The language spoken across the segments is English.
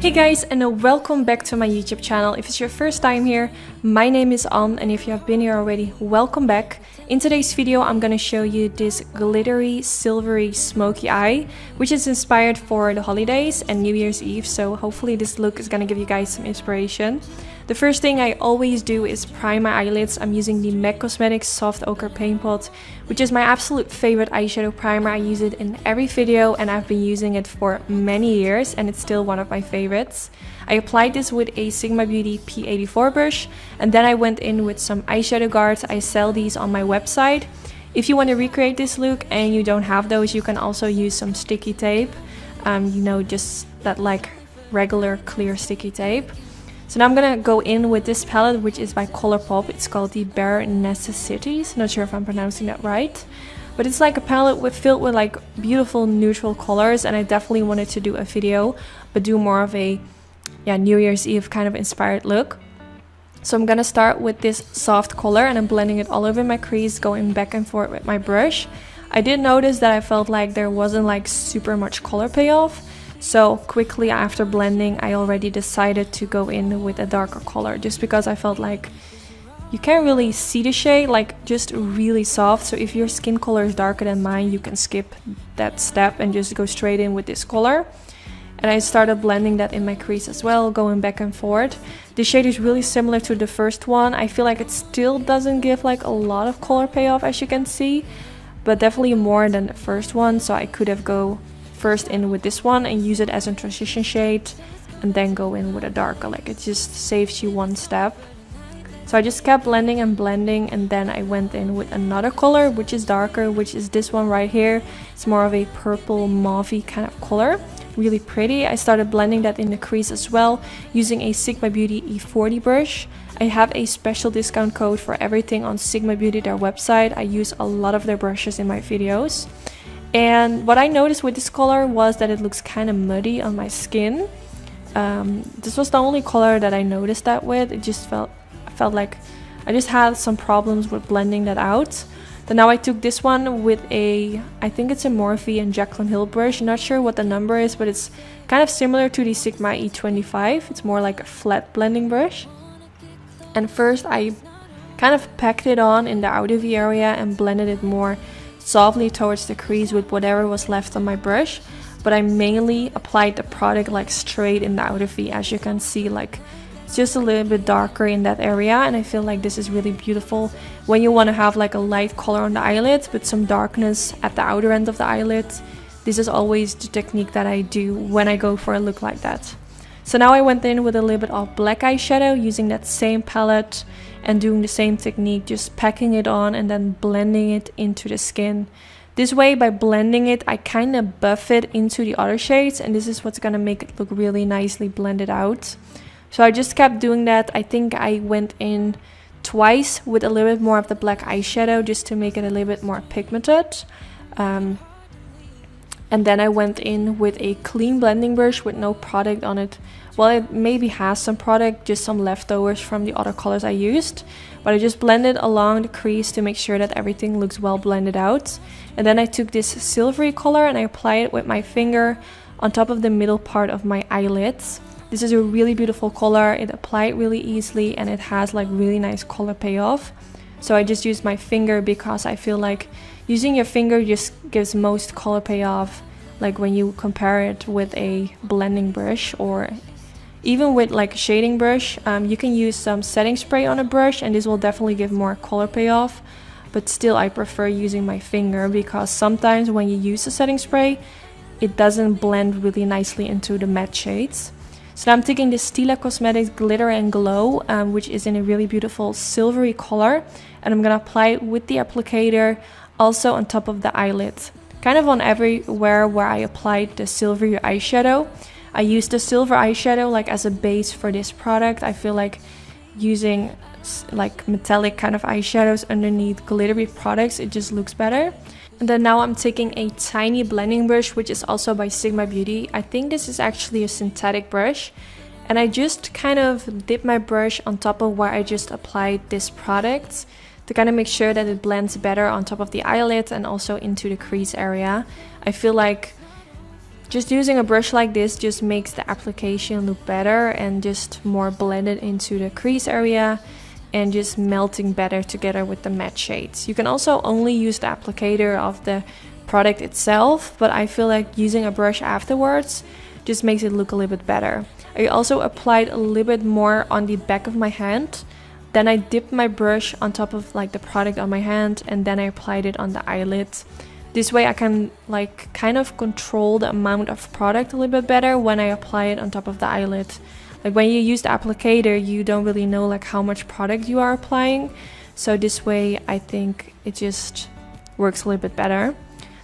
Hey guys, and welcome back to my YouTube channel. If it's your first time here, my name is Anne, and if you have been here already, welcome back. In today's video, I'm gonna show you this glittery, silvery, smoky eye, which is inspired for the holidays and New Year's Eve, so hopefully this look is gonna give you guys some inspiration. The first thing I always do is prime my eyelids. I'm using the MAC Cosmetics Soft Ochre Paint Pot, which is my absolute favorite eyeshadow primer. I use it in every video and I've been using it for many years and it's still one of my favorites. I applied this with a Sigma Beauty P84 brush and then I went in with some eyeshadow guards. I sell these on my website. If you want to recreate this look and you don't have those, you can also use some sticky tape. Just that like regular clear sticky tape. So now I'm gonna go in with this palette, which is by Colourpop. It's called the Bare Necessities. Not sure if I'm pronouncing that right. But it's like a palette filled with like beautiful neutral colors, and I definitely wanted to do a video, but do more of a New Year's Eve kind of inspired look. So I'm gonna start with this soft color and I'm blending it all over my crease, going back and forth with my brush. I did notice that I felt like there wasn't like super much color payoff. So quickly after blending, I already decided to go in with a darker color just because I felt like you can't really see the shade, like just really soft. So if your skin color is darker than mine, you can skip that step and just go straight in with this color. And I started blending that in my crease as well, going back and forth. The shade is really similar to the first one. I feel like it still doesn't give like a lot of color payoff, as you can see, but definitely more than the first one. So I could have go first in with this one and use it as a transition shade and then go in with a darker, like it just saves you one step. So I just kept blending and blending, and then I went in with another color which is darker, which is this one right here. It's more of a purple mauvey kind of color, really pretty. I started blending that in the crease as well using a Sigma Beauty E40 brush. I have a special discount code for everything on Sigma Beauty, their website. I use a lot of their brushes in my videos. And what I noticed with this color was that it looks kind of muddy on my skin. This was the only color that I noticed that with. It just felt like I just had some problems with blending that out. Then now I took this one with I think it's a Morphe and Jaclyn Hill brush. I'm not sure what the number is, but it's kind of similar to the Sigma E25. It's more like a flat blending brush. And first I kind of packed it on in the outer V area and blended it more softly towards the crease with whatever was left on my brush, but I mainly applied the product like straight in the outer V. As you can see, like it's just a little bit darker in that area, and I feel like this is really beautiful when you want to have like a light color on the eyelid but some darkness at the outer end of the eyelid. This is always the technique that I do when I go for a look like that. So now I went in with a little bit of black eyeshadow using that same palette and doing the same technique, just packing it on and then blending it into the skin. This way, by blending it, I kind of buff it into the other shades, and this is what's gonna make it look really nicely blended out. So I just kept doing that. I think I went in twice with a little bit more of the black eyeshadow just to make it a little bit more pigmented. And then I went in with a clean blending brush with no product on it. Well, it maybe has some product, just some leftovers from the other colors I used. But I just blended along the crease to make sure that everything looks well blended out. And then I took this silvery color and I applied it with my finger on top of the middle part of my eyelids. This is a really beautiful color. It applied really easily and it has like really nice color payoff. So I just used my finger because I feel like using your finger just gives most color payoff, like when you compare it with a blending brush or even with like a shading brush. You can use some setting spray on a brush and this will definitely give more color payoff, but still I prefer using my finger because sometimes when you use the setting spray, it doesn't blend really nicely into the matte shades. So now I'm taking the Stila Cosmetics Glitter and Glow, which is in a really beautiful silvery color, and I'm gonna apply it with the applicator also on top of the eyelid, kind of on everywhere where I applied the silvery eyeshadow. I used the silver eyeshadow like as a base for this product. I feel like using like metallic kind of eyeshadows underneath glittery products, it just looks better. And then now I'm taking a tiny blending brush, which is also by Sigma Beauty. I think this is actually a synthetic brush. And I just kind of dip my brush on top of where I just applied this product to kind of make sure that it blends better on top of the eyelid and also into the crease area. I feel like Just using a brush like this just makes the application look better and just more blended into the crease area and just melting better together with the matte shades. You can also only use the applicator of the product itself, but I feel like using a brush afterwards just makes it look a little bit better. I also applied a little bit more on the back of my hand. Then I dipped my brush on top of like the product on my hand, and then I applied it on the eyelid. This way I can like kind of control the amount of product a little bit better when I apply it on top of the eyelid. Like when you use the applicator, you don't really know like how much product you are applying. So this way I think it just works a little bit better.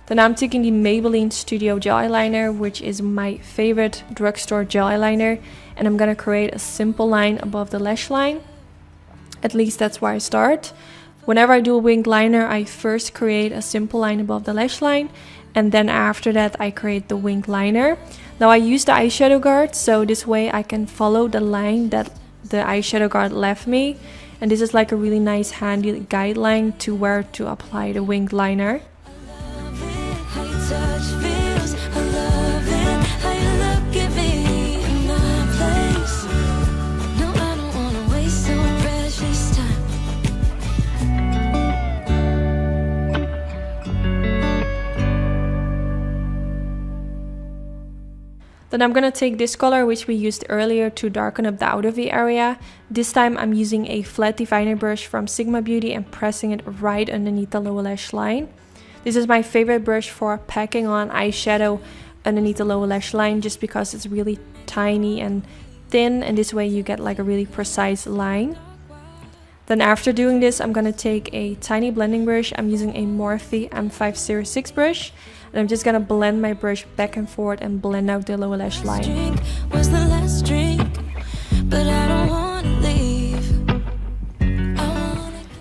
Then I'm taking the Maybelline Studio Gel Eyeliner, which is my favorite drugstore gel eyeliner. And I'm gonna create a simple line above the lash line. At least that's where I start. Whenever I do a winged liner, I first create a simple line above the lash line, and then after that I create the winged liner. Now I use the eyeshadow guard, so this way I can follow the line that the eyeshadow guard left me, and this is like a really nice handy guideline to where to apply the winged liner. Then I'm gonna take this color, which we used earlier, to darken up the outer V area. This time I'm using a flat definer brush from Sigma Beauty and pressing it right underneath the lower lash line. This is my favorite brush for packing on eyeshadow underneath the lower lash line, just because it's really tiny and thin, and this way you get like a really precise line. Then after doing this, I'm gonna take a tiny blending brush. I'm using a Morphe M506 brush, and I'm just gonna blend my brush back and forth and blend out the lower lash line.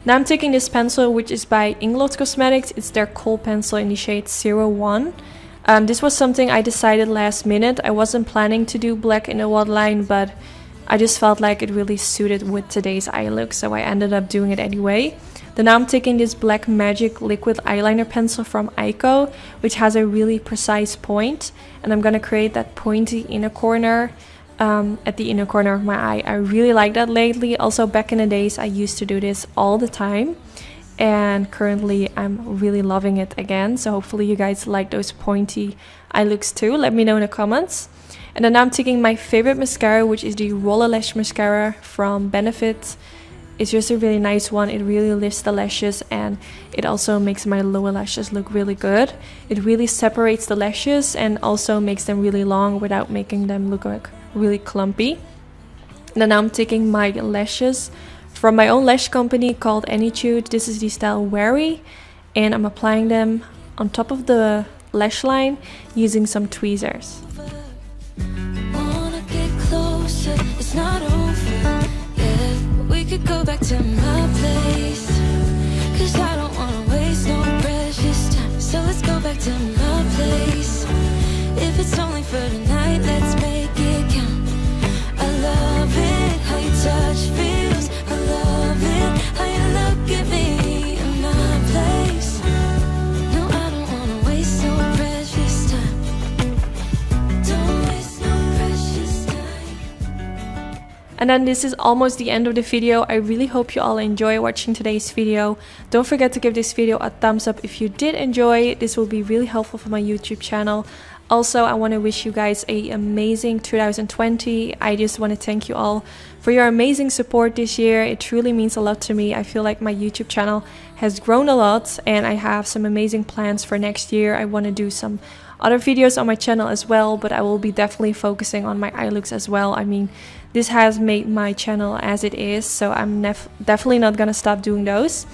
Now I'm taking this pencil, which is by Inglot Cosmetics. It's their kohl pencil in the shade 01. This was something I decided last minute. I wasn't planning to do black in a waterline, but I just felt like it really suited with today's eye look, so I ended up doing it anyway. Then now I'm taking this Black Magic liquid eyeliner pencil from Ico, which has a really precise point, and I'm gonna create that pointy inner corner at the inner corner of my eye. I really like that lately. Also, back in the days I used to do this all the time, and currently I'm really loving it again. So hopefully you guys like those pointy eye looks too. Let me know in the comments. And then I'm taking my favorite mascara, which is the Roller Lash Mascara from Benefit. It's just a really nice one. It really lifts the lashes, and it also makes my lower lashes look really good. It really separates the lashes and also makes them really long without making them look like really clumpy. And then I'm taking my lashes from my own lash company called Anytude. This is the style Wary, and I'm applying them on top of the lash line using some tweezers. It's not over, yeah. We could go back to my place, 'cause I don't wanna waste no precious time. So let's go back to my place. If it's only for tonight, let's make it count. I love it, how you touch feels. I love it, how you look at me in my place. No, I don't wanna waste no precious time. Don't waste no precious time. And then this is almost the end of the video. I really hope you all enjoy watching today's video. Don't forget to give this video a thumbs up if you did enjoy. This will be really helpful for my YouTube channel. Also, I want to wish you guys an amazing 2020. I just want to thank you all for your amazing support this year. It truly means a lot to me. I feel like my YouTube channel has grown a lot, and I have some amazing plans for next year. I want to do some other videos on my channel as well, but I will be definitely focusing on my eye looks as well. I mean, this has made my channel as it is, so I'm definitely not gonna stop doing those.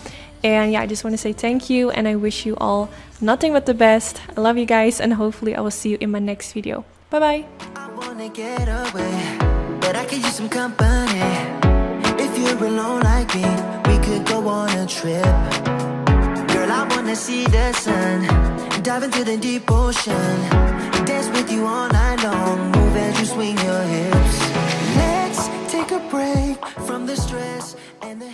And yeah, I just want to say thank you, and I wish you all nothing but the best. I love you guys, and hopefully I will see you in my next video. Bye bye. I wanna get away, but I could use some company. If you're alone like me, we could go on a trip. Girl, I wanna see the sun, dive into the deep ocean, dance with you all night long, move as you swing your hips. Let's take a break from the stress and the